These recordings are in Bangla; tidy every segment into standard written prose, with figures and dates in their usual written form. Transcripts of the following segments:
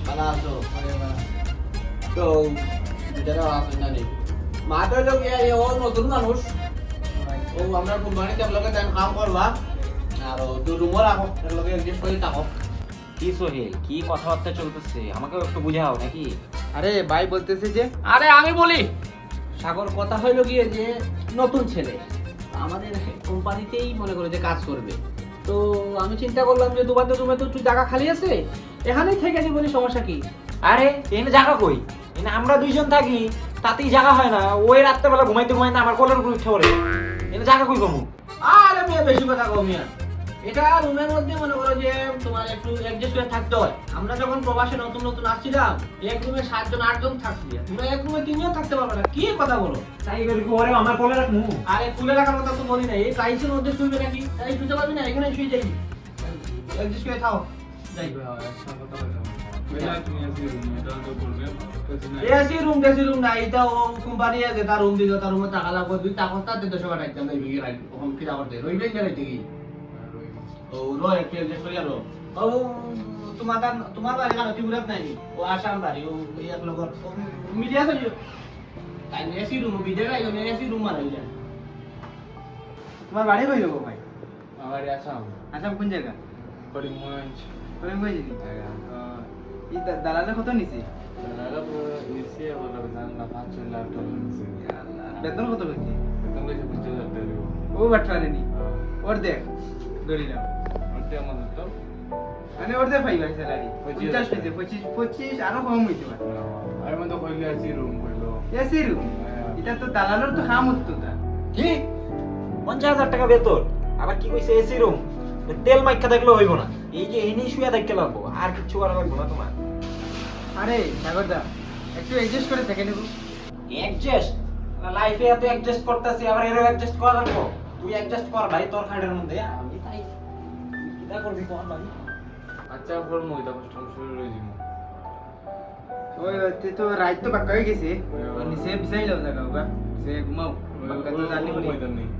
ভালো আছো তো যেটা আছে জানি মাঠে লোক ও নতুন মানুষ ও আমরা কুরবানি কেমন লোকে টাইম কাম করবা আর তো রুমর রাখো এর লোকে অ্যাডজাস্ট করে থাকো কি সোহেল কি কথাবার্তা চলতেছে আমাকেও একটু বুঝাও নাকি? আরে ভাই বলতেছে যে আরে আমি বলি সাগর কথা হইলো গিয়ে যে নতুন ছেলে আমাদের কোম্পানিতেই মনে করে যে কাজ করবে তো আমি চিন্তা করলাম যে দুবার তো তুমি তো একটু জায়গা খালি আছে এখানেই থেকে নি বলি সমস্যা কি আরে এনে জায়গা কই? এনে আমরা দুইজন থাকি তাতেই জায়গা হয় না, ওই রাত্রেবেলা ঘুমাইতে ঘুমাইতে আমার কোলের উপর উঠে পড়ে। এনে জায়গা কই কমু? আরে মেয়ে বেশি কথা কও মিয়া এটা রুমের মধ্যে মনে করো যে তোমার একটু অ্যাডজাস্ট করে থাকতে হয় আমরা যখন প্রবাসে নতুন নতুন আসছিলাম এক রুমে 7 জন 8 জন থাকছি তোমরা এক রুমে 3 জন থাকতে পারবে না কি কথা বলো তাই করি ওরে আমার কোলে রাখমু? আরে খুলে রাখার কথা তো বলি না এই টাইসের মধ্যে শুইবে নাকি এই শুতে পারবি না এখানে শুয়ে যাবি অ্যাডজাস্ট করে থাও যাই এসি রুম না এটা ও কোম্পানি আছে তার রুম দিল তার রুমে টাকা লাগবে 2 টাকা তাতে 200 টাকা টাকা দেই বিয়ে রাখি তখন কি করতে রইবেন না রাইতে কি ও রয় একটু অ্যাডজাস্ট করে আলো ও তোমার বাড়ি কানে ত্রিপুরাত নাই ও আসাম বাড়ি ও এক লগর মিডিয়া আছে তাই এসি রুম বিদে রাই এসি রুম মারাই যায় তোমার বাড়ি কই যাবো ভাই? আমার আসাম আসাম কোন জায়গা? করিমগঞ্জ করিমগঞ্জ নি? এই দালালে কত নিছে? ইসে বলা না 5 লাখ টাকা নিছে বেতন কত পেয়েছি? তুমি যে 50,000 টাকা দিব ও বাট্টারে নি ওর দেখ ধরি নাও ওটা আমাদের তো মানে ওর দেখ ভাই ভাই স্যালারি 50 পেয়েছে 25 আরো কম হইতে পারে আর মধ্যে কইলে আছি রুম কইলো এসি রুম এটা তো দালালের তো কাম হতো না কি 50,000 টাকা বেতন? আবার কি কইছে এসি রুম? তেল মাইখা থাকলে হইব না, এই যে এনেই শুয়ে থাকতে লাগবো আর কিছু করা লাগবো না তোমার। আরে সাগরদা একটু অ্যাডজাস্ট করে থেকে নেব অ্যাডজাস্ট লাইফে এত অ্যাডজাস্ট করতেছি আবার এরও অ্যাডজাস্ট করা লাগবো? তুই অ্যাডজাস্ট কর ভাই তোর খাটের মধ্যে, আমি তাই কিটা করবি কোন ভাই? আচ্ছা ফর মই তো কষ্ট শুরু হই দিমু ওই তে তো রাত তো বাক্কা হয়ে গেছে নিচে বিছাই লাও জায়গা ওগা সে ঘুমাও বাক্কা তো জানি বলি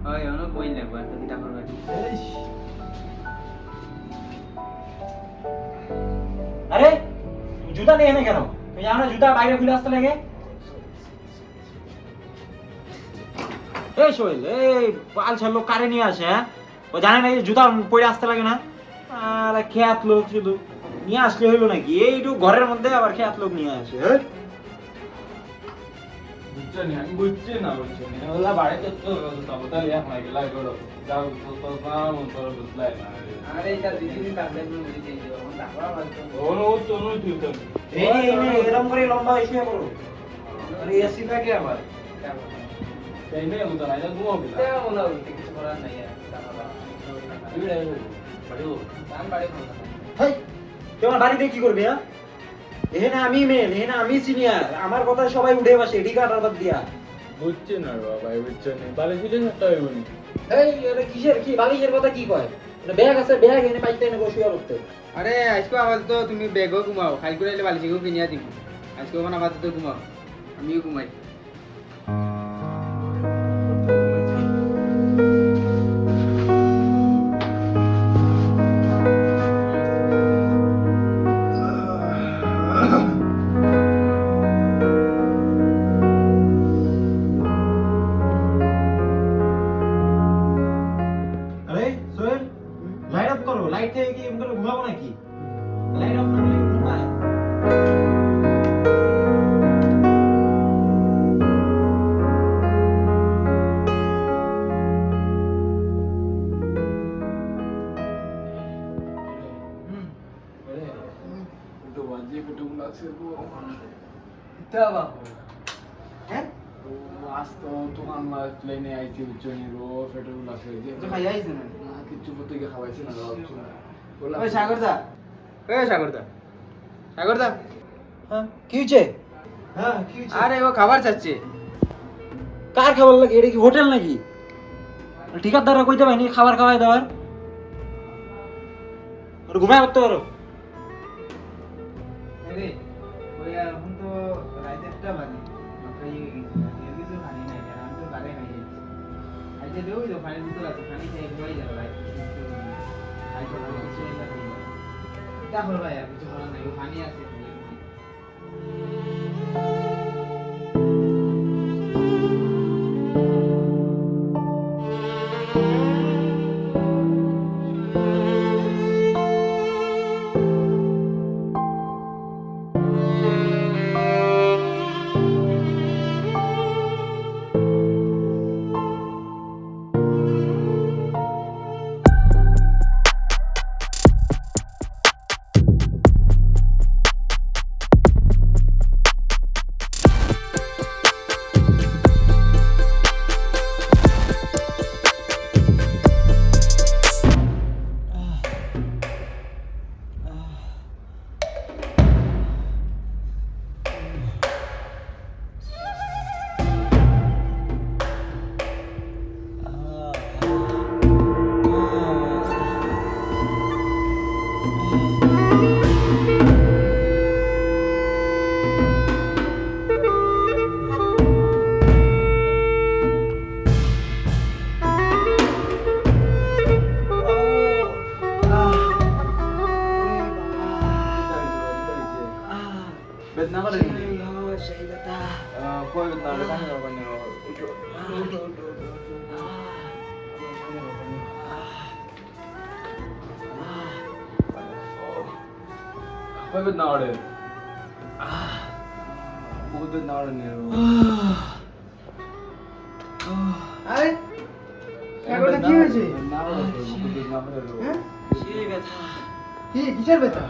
ওই অনেক বই লাগবে তো কিটা করবে আরে জুতা নিয়ে এনে কেন? তুই আমরা জুতা বাইরে খুলে আসতে লাগে? এই সোহেল এই বালছাল লোক কারে নিয়ে আসে হ্যাঁ? ও জানে না এই জুতা পরে আসতে লাগে না? আর খেয়াত লোক শুধু নিয়ে আসলে হইলো নাকি? এইটু ঘরের মধ্যে আবার খেয়াত লোক নিয়ে আসে হ্যাঁ? বুঝছনি আমি বুঝছি না বুঝছনি ওলা বাড়িতে তো তবে তাহলে এক মাইকে লাগে ওরা যাও তো নাম তোর বুঝলাই না আরে এটা দিদি কাটলে তুমি বুঝি যাই এখন তাকবা বলতো ওনো তো নো তুই তো এই এরকম করে লম্বা হইছে করো আরে এসি থাকে আবার তাই না মত না ঘুমাও বিলা এটা মনে হয় কিছু করার নাই আর তাকবা ইড়ে বাড়িও দাম বাড়ি কোন হেই তোমার বাড়িতে কি করবে হ্যাঁ? এখানে আমি মেন, এখানে আমি সিনিয়র, আমার কথা সবাই উঠে বসে এডি কাটার বাদ দিয়া। বুঝছি না বাবা বুঝছনি বালে ফিলে একটা হইবনি এই এটা কিসের কি বালিশের কথা কি কয়? এটা ব্যাগ আছে ব্যাগ এনে পাইতে এনে বসিয়া করতে। আরে আজকে আবার তো তুমি ব্যাগও ঘুমাও খাই করে এলে বালিশও কিনিয়া দিব আজকে মানে আবার তো ঘুমাও আমিও ঘুমাই আরে সোহেল লাইট অফ করো, লাইট থেকে কি এমন করে ঘুমাবো নাকি? লাইট অফ না করলে ঘুমায়? তো বাজে পেটুক লাগছে গো তা বাবু হ্যাঁ আজ তো দোকান মাছ প্লেনে আইছি বুঝছনি রো পেটুক লাগছে যে তো খাই আইছ না না কিছু পড়তে গিয়ে খাওয়াইছে না ওই সাগরদা সাগরদা হ্যাঁ কি হইছে? হ্যাঁ কি হইছে? আরে ও খাবার চাচ্ছে কার খাবার লাগে? এটা কি হোটেল নাকি? ঠিকাদাররা কইতে পাইনি খাবার খাওয়াই দেওয়ার? আর ঘুমায় করতে পারো? আরে ওই এখন তো রাত 1টা বাজে খাই কিছু খানি নাই আমি তো বারে খাই আইতে দেও তো পানি দিতে আছে পানি খেয়ে ঘুমাই যাবে রাত আই তো কিছু না খাই কিতা করবা আর কিছু করার নাই পানি আছে বেদনা করে সেই ব্যথা কই বেদনা করে পানি দাও পানি দাও কই বেদনা করে বহুত বেদনা করে নে আরে কাগজটা কি হয়েছে না বহুত বেদনা করে হ্যাঁ সেই ব্যথা কি কিসের ব্যথা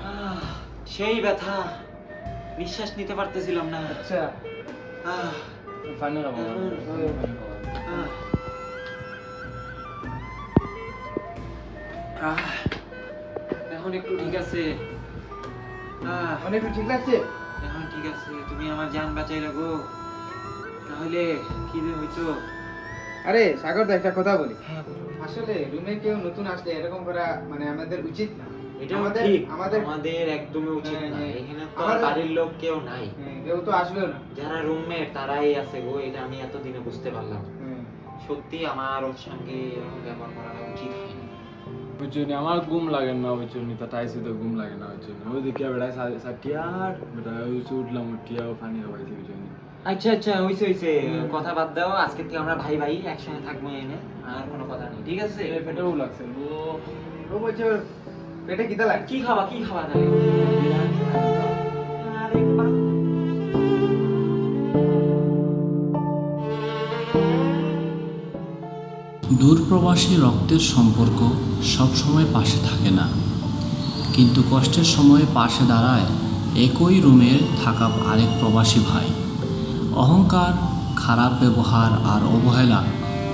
সেই ব্যথা নিঃশ্বাস নিতে পারতেছিলাম না আচ্ছা আহ, পানি দাও আহ, আহ, এখন একটু ঠিক আছে অনেক ঠিক আছে এখন ঠিক আছে তুমি আমার জান বাঁচাইলে গো তাহলে কি যে হইতো আরে সাগর দা একটা কথা বলি হ্যাঁ বলো। আসলে রুমে কেউ নতুন আসলে এরকম করা মানে আমাদের উচিত না এটাও আমাদের- ঠিক আমাদের- আমাদের একদমই উচিত হ্যাঁ, না হ্যাঁ। এখানে তো আর আমাদের- বাড়ির লোক কেউ নাই কেউ তো আসবেও না যারা রুমমেট তারাই আছে গো এটা আমি এতদিনে বুঝতে পারলাম সত্যি আমার ওর সঙ্গে এরকম ব্যবহার করাটা উচিত হয়নি বুঝছনি আমার ঘুম লাগে না বুঝছনি তো টাইসি তো ঘুম লাগে না বুঝছনি ওই দিকে বেড়া সাটিয়ার বেটা ওই উঠলাম উঠিয়া পানি খাওয়াইছি বুঝছনি আচ্ছা আচ্ছা হইছে হইছে কথা বাদ দাও আজকে থেকে আমরা ভাই ভাই একসঙ্গে থাকবো এনে আর কোনো কথা নেই ঠিক আছে পেটেও লাগছে ও বলছে ওর পেটে কিতা লাগে কি খাবা তাহলে আরে বাবা। দূরপ্রবাসী রক্তের সম্পর্ক সবসময় পাশে থাকে না, কিন্তু কষ্টের সময়ে পাশে দাঁড়ায় একই রুমে থাকা আরেক প্রবাসী ভাই। অহংকার, খারাপ ব্যবহার আর অবহেলা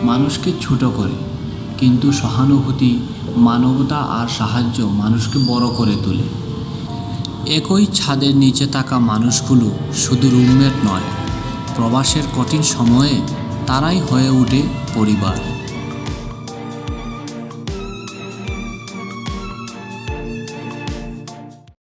মানুষকে ছোট করে, কিন্তু সহানুভূতি, মানবতা আর সাহায্য মানুষকে বড় করে তোলে। একই ছাদের নিচে থাকা মানুষগুলো শুধু রুমমেট নয়, প্রবাসের কঠিন সময়ে তারাই হয়ে ওঠে পরিবার।